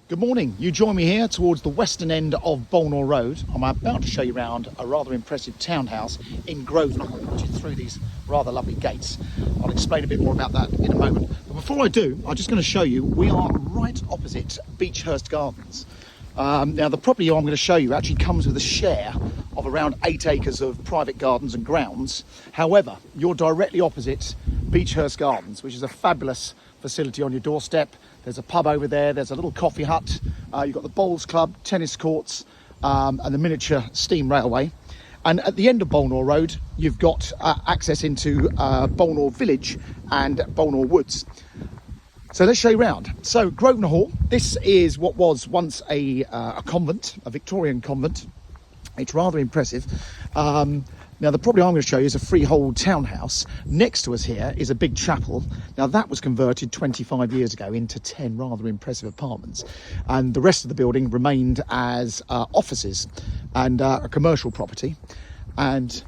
Good morning. You join me here towards the western end of Grosvenor Road. I'm about to show you around a rather impressive townhouse in Grosvenor, which is through these rather lovely gates. I'll explain a bit more about that in a moment. But before I do, I'm just going to show you, we are right opposite Beechhurst Gardens. Now, the property I'm going to show you actually comes with a share of around 8 acres of private gardens and grounds. However, you're directly opposite Beechhurst Gardens, which is a fabulous facility on your doorstep. There's a pub over there, there's a little coffee hut, you've got the bowls club, tennis courts, and the miniature steam railway. And at the end of Grosvenor Road, you've got access into Grosvenor Village and Grosvenor Woods. So let's show you around. So Grosvenor Hall, this is what was once a convent, a Victorian convent. It's rather impressive. Now, the property I'm going to show you is a freehold townhouse. Next to us here is a big chapel. Now, that was converted 25 years ago into 10 rather impressive apartments. And the rest of the building remained as offices and a commercial property. And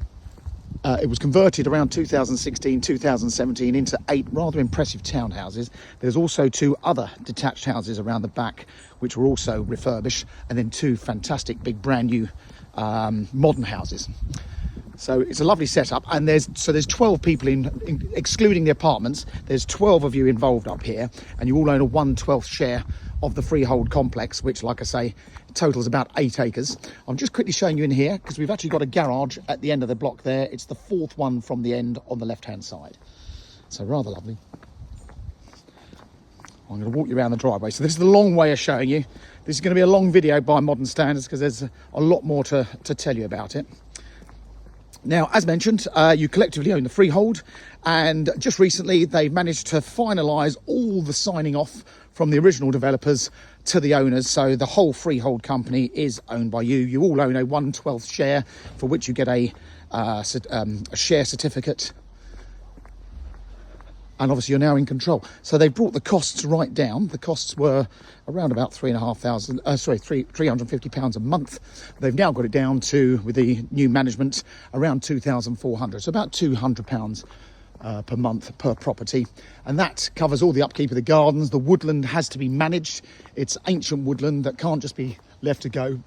it was converted around 2016, 2017 into 8 rather impressive townhouses. There's also 2 other detached houses around the back, which were also refurbished. And then 2 fantastic big brand new modern houses. So it's a lovely setup, and there's 12 people excluding the apartments. There's 12 of you involved up here, and you all own a 1/12 share of the freehold complex, which, like I say, totals about 8 acres. I'm just quickly showing you in here because we've actually got a garage at the end of the block there. It's the 4th one from the end on the left-hand side. So rather lovely. I'm going to walk you around the driveway. So this is the long way of showing you. This is going to be a long video by modern standards because there's a lot more to tell you about it. Now, as mentioned, you collectively own the freehold, and just recently they've managed to finalise all the signing off from the original developers to the owners. So the whole freehold company is owned by you. You all own a 1/12 share, for which you get a share certificate. And obviously you're now in control. So they've brought the costs right down. The costs were around about £350 a month. They've now got it down to, with the new management, around £2,400. So about £200 per month per property. And that covers all the upkeep of the gardens. The woodland has to be managed. It's ancient woodland that can't just be left to go.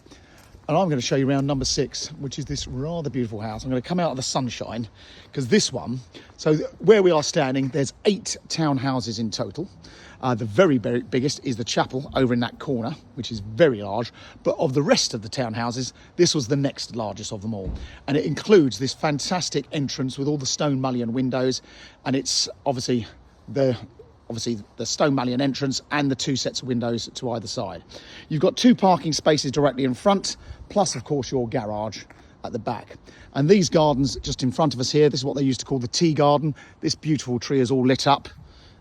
And I'm going to show you around number 6, which is this rather beautiful house. I'm going to come out of the sunshine because this one, so where we are standing, there's 8 townhouses in total. The very, very biggest is the chapel over in that corner, which is very large. But of the rest of the townhouses, this was the next largest of them all. And it includes this fantastic entrance with all the stone mullion windows. And it's obviously the stone mullion entrance and the 2 sets of windows to either side. You've got 2 parking spaces directly in front, plus of course your garage at the back. And these gardens just in front of us here, this is what they used to call the tea garden. This beautiful tree is all lit up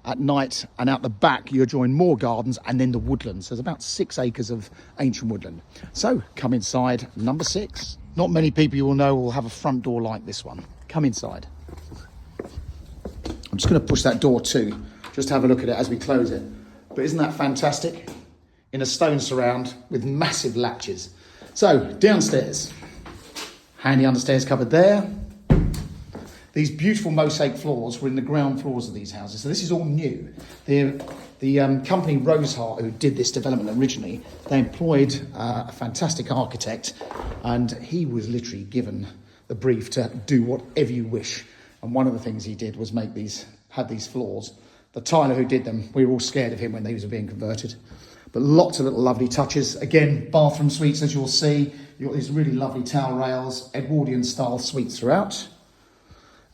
at night, and out the back you join more gardens and then the woodlands. There's about 6 acres of ancient woodland. So come inside number 6. Not many people you will know will have a front door like this one. Come inside. I'm just going to push that door too, just to have a look at it as we close it. But isn't that fantastic? In a stone surround with massive latches. So, downstairs. Handy understairs cupboard there. These beautiful mosaic floors were in the ground floors of these houses. So this is all new. The company Rosehart, who did this development originally, they employed a fantastic architect, and he was literally given the brief to do whatever you wish. And one of the things he did was have these floors. The tiler who did them, we were all scared of him when these were being converted. But lots of little lovely touches. Again, bathroom suites, as you'll see. You've got these really lovely towel rails, Edwardian style suites throughout.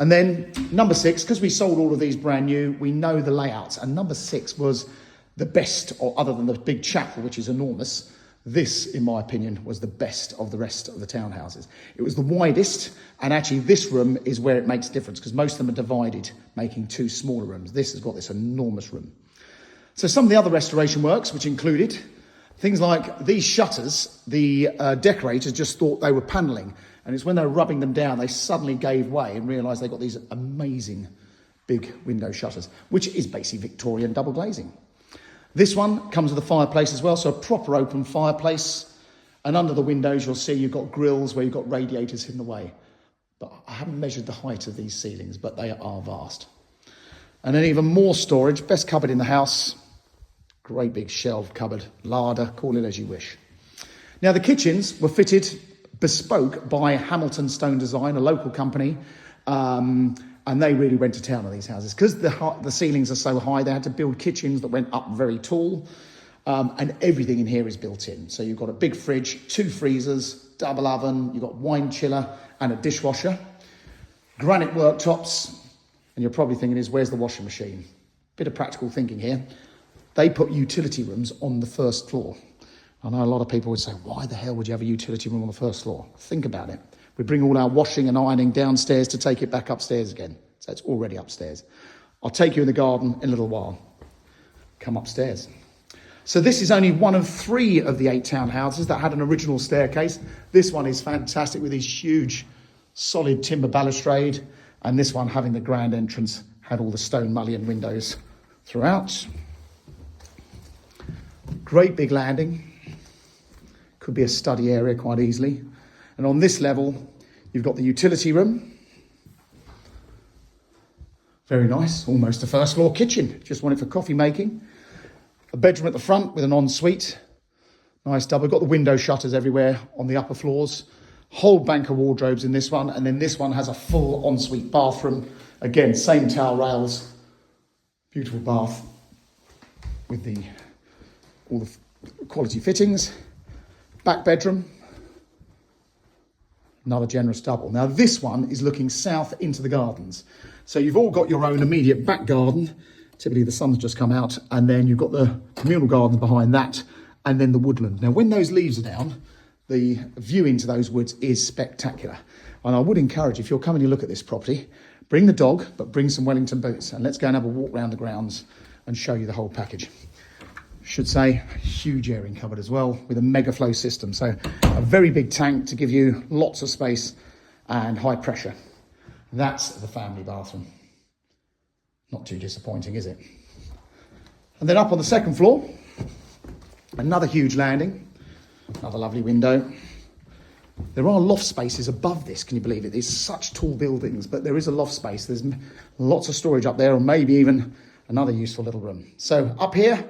And then number 6, because we sold all of these brand new, we know the layouts. And number 6 was the best, or other than the big chapel, which is enormous, this, in my opinion, was the best of the rest of the townhouses. It was the widest, and actually this room is where it makes a difference, because most of them are divided, making 2 smaller rooms. This has got this enormous room. So some of the other restoration works, which included things like these shutters, the decorators just thought they were panelling, and it's when they were rubbing them down, they suddenly gave way and realised they got these amazing big window shutters, which is basically Victorian double glazing. This one comes with a fireplace as well, so a proper open fireplace. And under the windows, you'll see you've got grills where you've got radiators in the way. But I haven't measured the height of these ceilings, but they are vast. And then even more storage, best cupboard in the house, Great big shelf, cupboard, larder, call it as you wish. Now the kitchens were fitted bespoke by Hamilton Stone Design, a local company, and they really went to town on these houses. Because the ceilings are so high, they had to build kitchens that went up very tall, and everything in here is built in. So you've got a big fridge, 2 freezers, double oven, you've got wine chiller and a dishwasher, granite worktops, and you're probably thinking where's the washing machine? Bit of practical thinking here. They put utility rooms on the first floor. I know a lot of people would say, why the hell would you have a utility room on the first floor? Think about it. We bring all our washing and ironing downstairs to take it back upstairs again. So it's already upstairs. I'll take you in the garden in a little while. Come upstairs. So this is only one of 3 of the 8 townhouses that had an original staircase. This one is fantastic with these huge solid timber balustrade. And this one, having the grand entrance, had all the stone mullion windows throughout. Great big landing. Could be a study area quite easily. And on this level, you've got the utility room. Very nice, almost a first floor kitchen. Just want it for coffee making. A bedroom at the front with an ensuite. Nice double. Got the window shutters everywhere on the upper floors. Whole bank of wardrobes in this one. And then this one has a full ensuite bathroom. Again, same towel rails. Beautiful bath with all the quality fittings. Back bedroom, another generous double. Now this one is looking south into the gardens. So you've all got your own immediate back garden. Typically the sun's just come out, and then you've got the communal gardens behind that, and then the woodland. Now when those leaves are down, the view into those woods is spectacular. And I would encourage, if you're coming to look at this property, bring the dog, but bring some Wellington boots, and let's go and have a walk around the grounds and show you the whole package. Should say huge airing cupboard as well with a mega flow system. So a very big tank to give you lots of space and high pressure. That's the family bathroom. Not too disappointing, is it? And then up on the second floor, another huge landing, another lovely window. There are loft spaces above this, can you believe it? These such tall buildings, but there is a loft space. There's lots of storage up there, or maybe even another useful little room. So up here,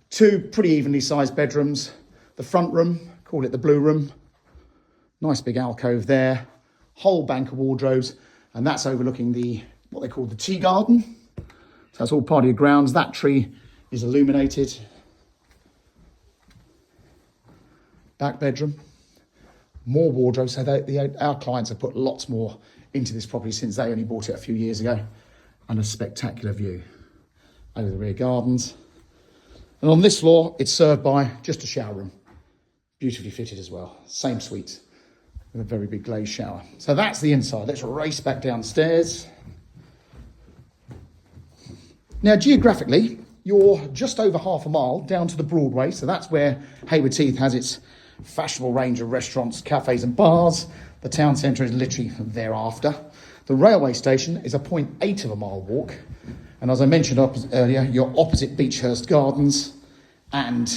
2 pretty evenly sized bedrooms. The front room, call it the blue room. Nice big alcove there. Whole bank of wardrobes. And that's overlooking what they call the tea garden. So that's all part of your grounds. That tree is illuminated. Back bedroom. More wardrobes. So our clients have put lots more into this property since they only bought it a few years ago. And a spectacular view over the rear gardens. And on this floor, it's served by just a shower room. Beautifully fitted as well. Same suite with a very big glazed shower. So that's the inside. Let's race back downstairs. Now, geographically, you're just over half a mile down to the Broadway. So that's where Haywards Heath has its fashionable range of restaurants, cafes and bars. The town centre is literally thereafter. The railway station is a 0.8 of a mile walk. And as I mentioned earlier, you're opposite Beechhurst Gardens, and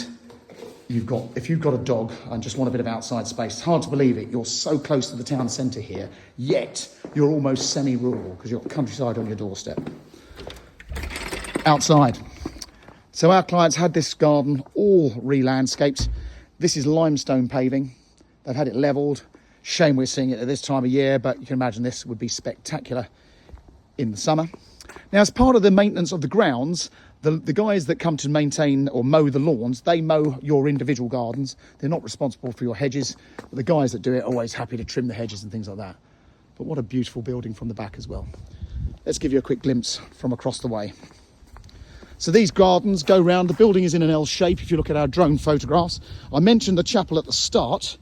if you've got a dog and just want a bit of outside space, it's hard to believe it, you're so close to the town centre here, yet you're almost semi-rural because you've got countryside on your doorstep. Outside. So our clients had this garden all re-landscaped. This is limestone paving. They've had it levelled. Shame we're seeing it at this time of year, but you can imagine this would be spectacular in the summer. Now, as part of the maintenance of the grounds, the guys that come to maintain or mow the lawns, they mow your individual gardens. They're not responsible for your hedges, but the guys that do it are always happy to trim the hedges and things like that. But what a beautiful building from the back as well. Let's give you a quick glimpse from across the way. So these gardens go round. The building is in an L shape if you look at our drone photographs. I mentioned the chapel at the start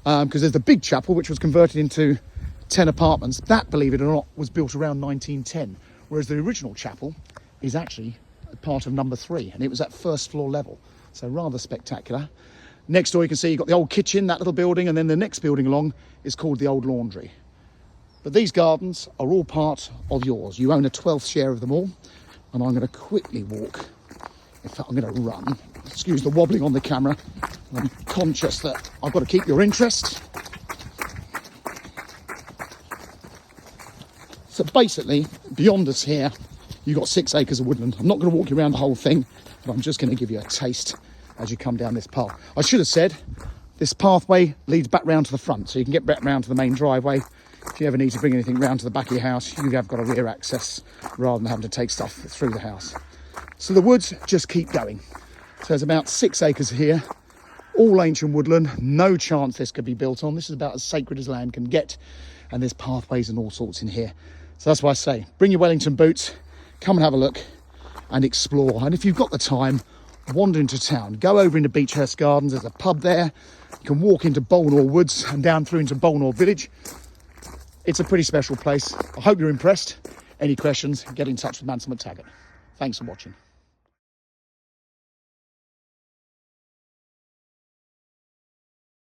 because there's the big chapel which was converted into 10 apartments. That, believe it or not, was built around 1910, whereas the original chapel is actually part of number 3, and it was at first floor level. So rather spectacular. Next door you can see you've got the old kitchen, that little building, and then the next building along is called the old laundry. But these gardens are all part of yours. You own a 12th share of them all. And I'm going to quickly walk. In fact, I'm going to run. Excuse the wobbling on the camera. I'm conscious that I've got to keep your interest. So basically, beyond us here you've got 6 acres of woodland. I'm not going to walk you around the whole thing, but I'm just going to give you a taste as you come down this path. I should have said this pathway leads back round to the front, so you can get back round to the main driveway. If you ever need to bring anything round to the back of your house, you have got a rear access rather than having to take stuff through the house. So the woods just keep going. So there's about 6 acres here, all ancient woodland, no chance this could be built on. This is about as sacred as land can get, and there's pathways and all sorts in here. So that's why I say, bring your Wellington boots, come and have a look and explore. And if you've got the time, wander into town. Go over into Beechhurst Gardens, there's a pub there. You can walk into Bolnor Woods and down through into Bolnor Village. It's a pretty special place. I hope you're impressed. Any questions, get in touch with Mansell McTaggart. Thanks for watching.